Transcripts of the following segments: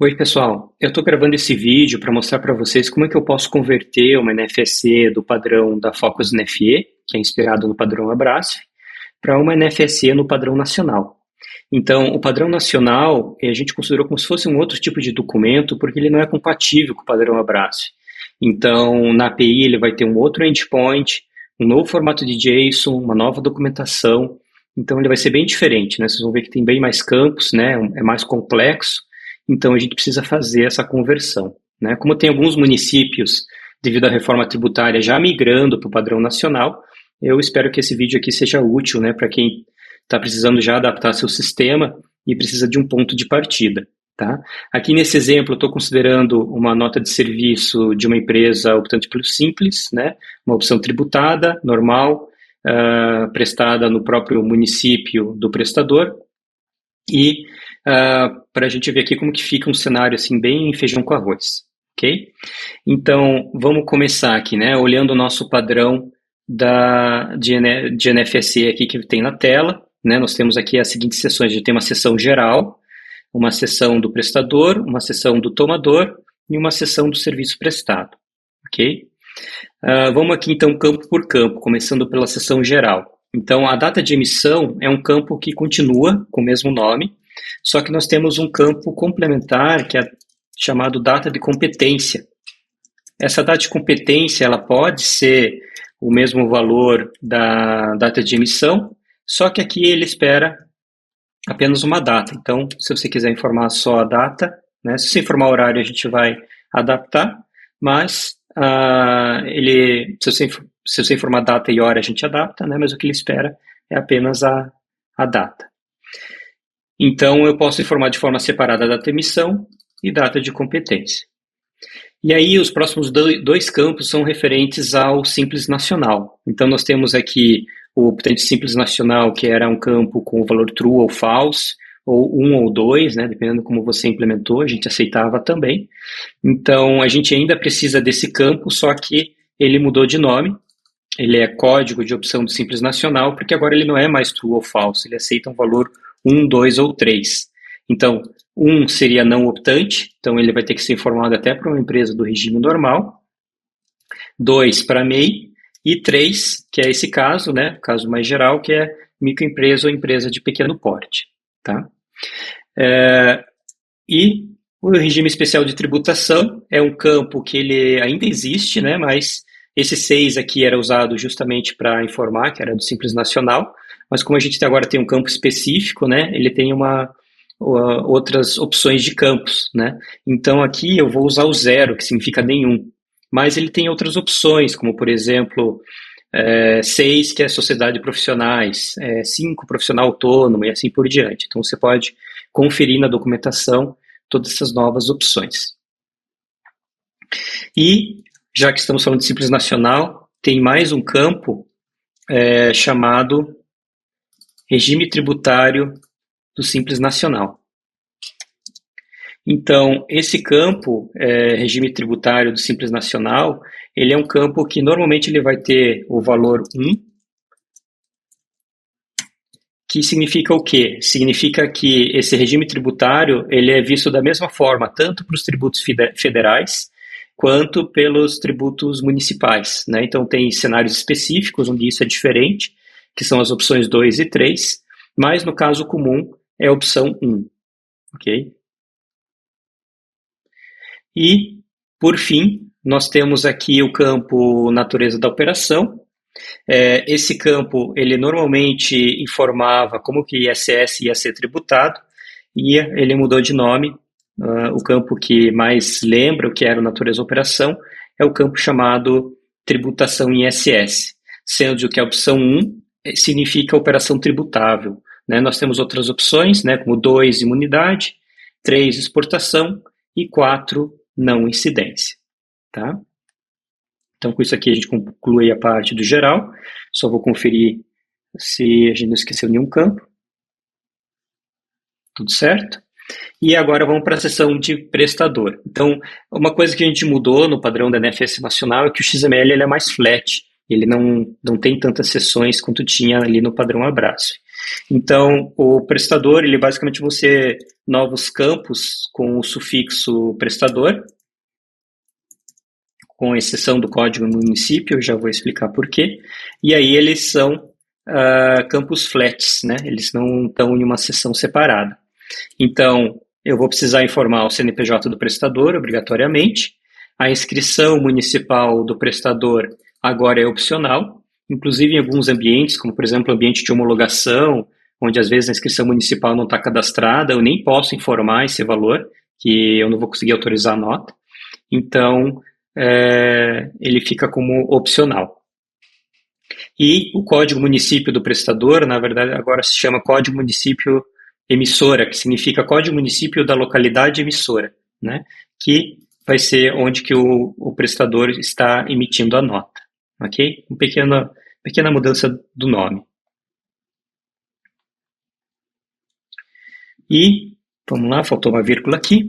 Oi, pessoal. Eu estou gravando esse vídeo para mostrar para vocês como é que eu posso converter uma NFSE do padrão da Focus NFE, que é inspirado no padrão Abrasf, para uma NFSE no padrão nacional. Então, o padrão nacional, a gente considerou como se fosse um outro tipo de documento, porque ele não é compatível com o padrão Abrasf. Então, na API, ele vai ter um outro endpoint, um novo formato de JSON, uma nova documentação. Então, ele vai ser bem diferente, né? Vocês vão ver que tem bem mais campos, né? É mais complexo. Então, a gente precisa fazer essa conversão, né? Como tem alguns municípios, devido à reforma tributária, já migrando para o padrão nacional, eu espero que esse vídeo aqui seja útil, né, para quem está precisando já adaptar seu sistema e precisa de um ponto de partida, tá? Aqui nesse exemplo, eu estou considerando uma nota de serviço de uma empresa optante pelo Simples, né? Uma opção tributada, normal, prestada no próprio município do prestador, e para a gente ver aqui como que fica um cenário assim bem feijão com arroz, ok? Então, vamos começar aqui, né? Olhando o nosso padrão de NFSE aqui que tem na tela, né? Nós temos aqui as seguintes seções. A gente tem uma seção geral, uma seção do prestador, uma seção do tomador e uma seção do serviço prestado, ok? Vamos aqui então campo por campo, começando pela seção geral. Então, a data de emissão é um campo que continua com o mesmo nome, só que nós temos um campo complementar que é chamado data de competência. Essa data de competência ela pode ser o mesmo valor da data de emissão, só que aqui ele espera apenas uma data. Então, se você quiser informar só a data, né, se você informar o horário, a gente vai adaptar, mas se você informar data e hora, a gente adapta, né, mas o que ele espera é apenas a data. Então, eu posso informar de forma separada a data de emissão e data de competência. E aí, os próximos dois campos são referentes ao Simples Nacional. Então, nós temos aqui o optante Simples Nacional, que era um campo com o valor true ou false, ou 1 ou 2, né, dependendo como você implementou, a gente aceitava também. Então, a gente ainda precisa desse campo, só que ele mudou de nome. Ele é código de opção do Simples Nacional, porque agora ele não é mais true ou false, ele aceita um valor 1, 2 ou 3. Então, 1 seria não optante, então ele vai ter que ser informado até para uma empresa do regime normal. 2 para MEI, e 3, que é esse caso, né, caso mais geral, que é microempresa ou empresa de pequeno porte. Tá? E o regime especial de tributação é um campo que ele ainda existe, né, mas esse 6 aqui era usado justamente para informar, que era do Simples Nacional, mas como a gente agora tem um campo específico, né, ele tem outras opções de campos, né? Então aqui eu vou usar o 0, que significa nenhum, mas ele tem outras opções, como por exemplo 6, que é sociedade de profissionais, 5, profissional autônomo e assim por diante. Então você pode conferir na documentação todas essas novas opções. E já que estamos falando de Simples Nacional, tem mais um campo chamado regime tributário do Simples Nacional. Então, esse campo, regime tributário do Simples Nacional, ele é um campo que normalmente ele vai ter o valor 1, que significa o quê? Significa que esse regime tributário ele é visto da mesma forma, tanto para os tributos federais, quanto pelos tributos municipais, né? Então, tem cenários específicos onde isso é diferente, que são as opções 2 e 3, mas no caso comum é a opção 1, ok? E, por fim, nós temos aqui o campo natureza da operação. Esse campo, ele normalmente informava como que ISS ia ser tributado, e ele mudou de nome. O campo que mais lembra o que era natureza da operação é o campo chamado tributação em ISS, sendo que a opção 1 significa operação tributável, né? Nós temos outras opções, né, como 2, imunidade, 3, exportação e 4, não incidência. Tá? Então, com isso aqui a gente conclui a parte do geral. Só vou conferir se a gente não esqueceu nenhum campo. Tudo certo? E agora vamos para a seção de prestador. Então, uma coisa que a gente mudou no padrão da NFS Nacional é que o XML ele é mais flat. Ele não tem tantas seções quanto tinha ali no padrão Abrasf. Então, o prestador, ele basicamente você novos campos com o sufixo prestador, com exceção do código município, eu já vou explicar por quê. E aí eles são campos flats, né? Eles não estão em uma seção separada. Então, eu vou precisar informar o CNPJ do prestador, obrigatoriamente. A inscrição municipal do prestador agora é opcional, inclusive em alguns ambientes, como por exemplo o ambiente de homologação, onde às vezes a inscrição municipal não está cadastrada, eu nem posso informar esse valor, que eu não vou conseguir autorizar a nota. Então, ele fica como opcional. E o código município do prestador, na verdade, agora se chama código município emissora, que significa código município da localidade emissora, né? Que vai ser onde que o prestador está emitindo a nota, ok? Uma pequena mudança do nome. E, vamos lá, faltou uma vírgula aqui.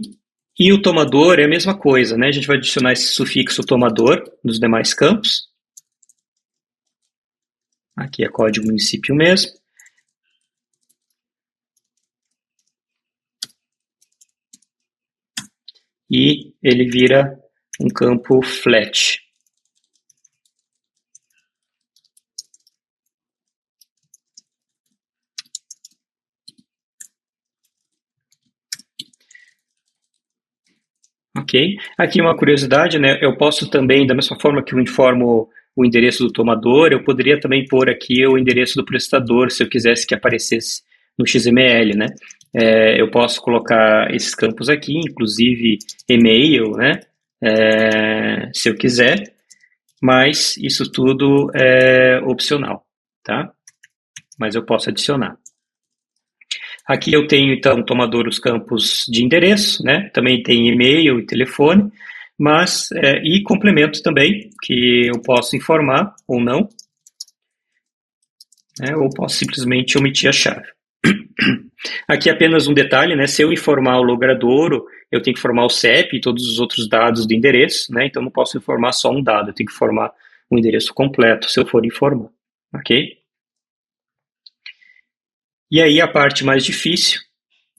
E o tomador é a mesma coisa, né? A gente vai adicionar esse sufixo tomador nos demais campos. Aqui é código município mesmo. E ele vira um campo flat. Ok. Aqui uma curiosidade, né? Eu posso também, da mesma forma que eu informo o endereço do tomador, eu poderia também pôr aqui o endereço do prestador, se eu quisesse que aparecesse no XML, né? Eu posso colocar esses campos aqui, inclusive e-mail, né? Se eu quiser, mas isso tudo é opcional, tá? Mas eu posso adicionar. Aqui eu tenho, então, tomador os campos de endereço, né? Também tem e-mail e telefone, mas, e complemento também, que eu posso informar ou não, né? Ou posso simplesmente omitir a chave. Aqui apenas um detalhe, né? Se eu informar o logradouro, eu tenho que informar o CEP e todos os outros dados do endereço, né? Então não posso informar só um dado, eu tenho que informar o endereço completo, se eu for informar, ok? E aí a parte mais difícil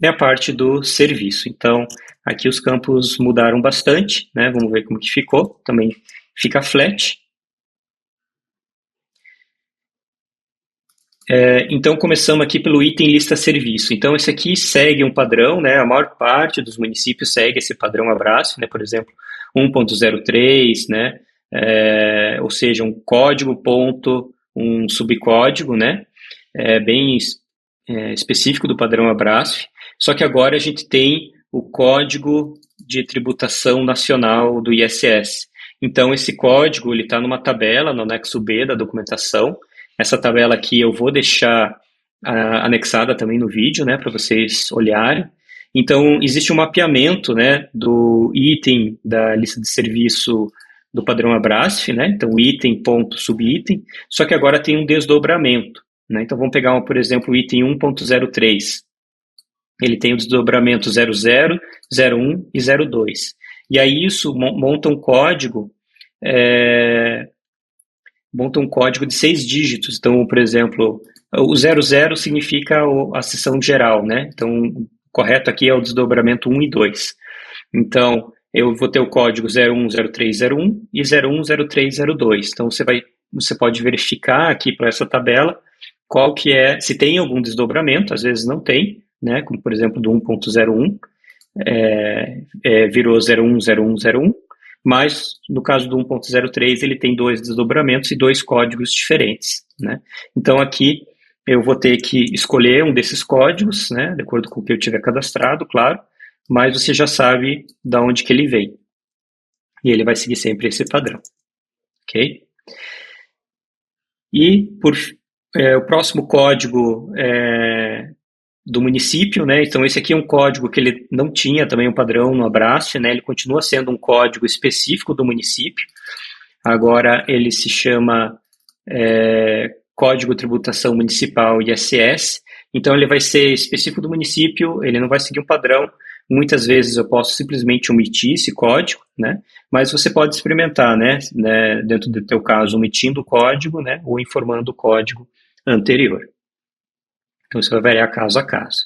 é a parte do serviço. Então, aqui os campos mudaram bastante, né? Vamos ver como que ficou. Também fica flat. Então, começamos aqui pelo item lista serviço. Então, esse aqui segue um padrão, né? A maior parte dos municípios segue esse padrão Abraço, né? Por exemplo, 1.03, né? Ou seja, um código ponto, um subcódigo, né? Bem específico do padrão Abraço. Só que agora a gente tem o Código de Tributação Nacional do ISS. Então, esse código está numa tabela no anexo B da documentação. Essa tabela aqui eu vou deixar anexada também no vídeo, né, para vocês olharem. Então, existe um mapeamento, né, do item da lista de serviço do padrão Abrasf, né, então item ponto subitem, só que agora tem um desdobramento, né, então vamos pegar, por exemplo, o item 1.03. Ele tem o desdobramento 00, 01 e 02. E aí isso monta um código de 6 dígitos. Então, por exemplo, o 00 significa a seção geral, né? Então, o correto aqui é o desdobramento 1 e 2. Então, eu vou ter o código 010301 e 010302. Então, você pode verificar aqui para essa tabela qual que é, se tem algum desdobramento, às vezes não tem, né? Como, por exemplo, do 1.01, virou 010101, mas no caso do 1.03 ele tem 2 desdobramentos e 2 códigos diferentes, né? Então aqui eu vou ter que escolher um desses códigos, né, de acordo com o que eu tiver cadastrado, claro, mas você já sabe de onde que ele vem. E ele vai seguir sempre esse padrão, ok? E o próximo código do município, né? Então esse aqui é um código que ele não tinha também um padrão no Abraço, né? Ele continua sendo um código específico do município. Agora ele se chama Código Tributação Municipal ISS. Então ele vai ser específico do município, ele não vai seguir um padrão. Muitas vezes eu posso simplesmente omitir esse código, né? Mas você pode experimentar, né? Dentro do teu caso, omitindo o código, né? Ou informando o código anterior. Então, isso vai variar caso a caso.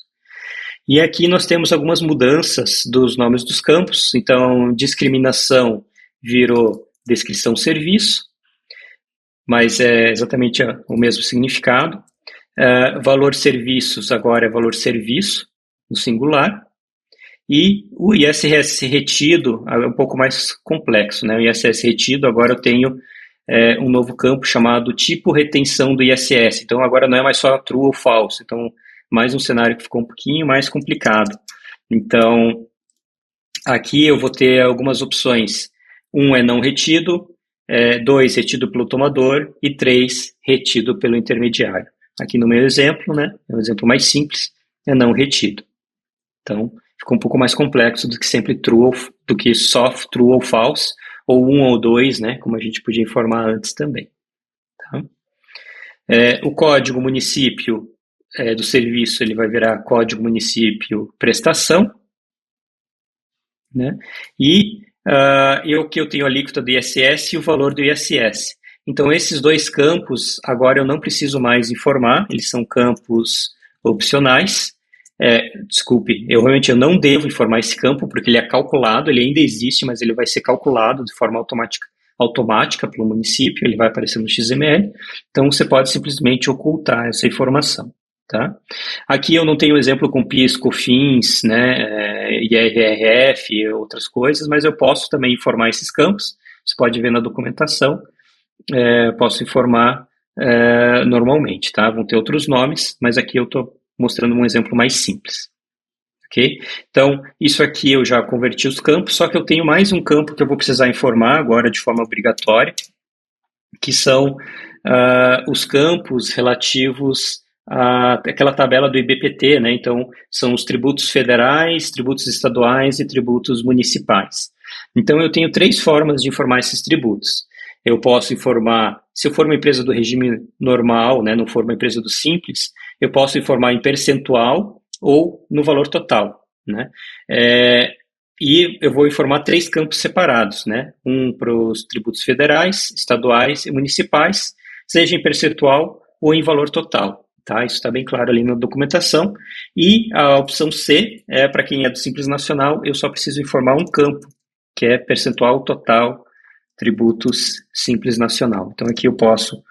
E aqui nós temos algumas mudanças dos nomes dos campos. Então, discriminação virou descrição serviço, mas é exatamente o mesmo significado. Valor serviços agora é valor serviço, no singular. E o ISS retido é um pouco mais complexo, né? O ISS retido, agora eu tenho um novo campo chamado tipo retenção do ISS. Então, agora não é mais só true ou false. Então, mais um cenário que ficou um pouquinho mais complicado. Então, aqui eu vou ter algumas opções. 1 é não retido, 2 retido pelo tomador e 3 retido pelo intermediário. Aqui no meu exemplo, né, é um exemplo mais simples, é não retido. Então, ficou um pouco mais complexo do que sempre true, do que só true ou false, ou 1 ou 2, né, como a gente podia informar antes também. Tá? O código município do serviço, ele vai virar código município prestação, né? E que eu tenho a alíquota do ISS e o valor do ISS. Então, esses dois campos, agora eu não preciso mais informar, eles são campos opcionais. Desculpe, eu realmente não devo informar esse campo, porque ele é calculado, ele ainda existe, mas ele vai ser calculado de forma automática pelo município, ele vai aparecer no XML, então você pode simplesmente ocultar essa informação. Tá? Aqui eu não tenho exemplo com PIS, COFINS, né, IRRF e outras coisas, mas eu posso também informar esses campos, você pode ver na documentação, posso informar normalmente, tá? Vão ter outros nomes, mas aqui eu estou mostrando um exemplo mais simples. Ok? Então, isso aqui eu já converti os campos, só que eu tenho mais um campo que eu vou precisar informar agora de forma obrigatória, que são os campos relativos àquela tabela do IBPT, né? Então, são os tributos federais, tributos estaduais e tributos municipais. Então, eu tenho 3 formas de informar esses tributos. Eu posso informar, se eu for uma empresa do regime normal, né, não for uma empresa do simples, eu posso informar em percentual ou no valor total, né? E eu vou informar 3 campos separados, né? Um para os tributos federais, estaduais e municipais, seja em percentual ou em valor total, tá? Isso está bem claro ali na documentação. E a opção C para quem é do Simples Nacional, eu só preciso informar um campo, que é percentual total tributos Simples Nacional. Então aqui eu posso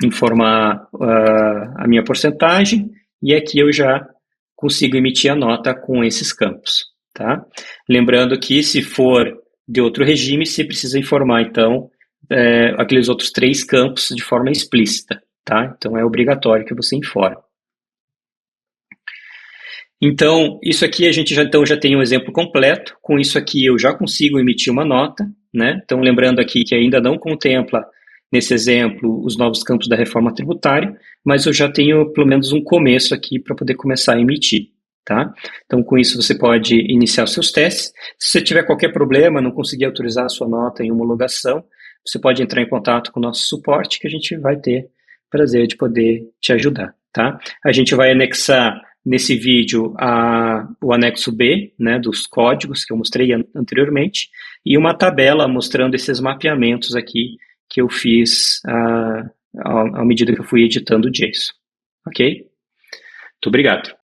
informar a minha porcentagem e aqui eu já consigo emitir a nota com esses campos. Tá? Lembrando que se for de outro regime, você precisa informar, então, aqueles outros 3 campos de forma explícita. Tá? Então, é obrigatório que você informe. Então, isso aqui a gente já tem um exemplo completo. Com isso aqui, eu já consigo emitir uma nota. Né? Então, lembrando aqui que ainda não contempla, nesse exemplo, os novos campos da reforma tributária, mas eu já tenho pelo menos um começo aqui para poder começar a emitir. Tá? Então, com isso, você pode iniciar os seus testes. Se você tiver qualquer problema, não conseguir autorizar a sua nota em homologação, você pode entrar em contato com o nosso suporte, que a gente vai ter prazer de poder te ajudar. Tá? A gente vai anexar nesse vídeo o anexo B, né, dos códigos que eu mostrei anteriormente, e uma tabela mostrando esses mapeamentos aqui que eu fiz à medida que eu fui editando o JSON. Ok? Muito obrigado.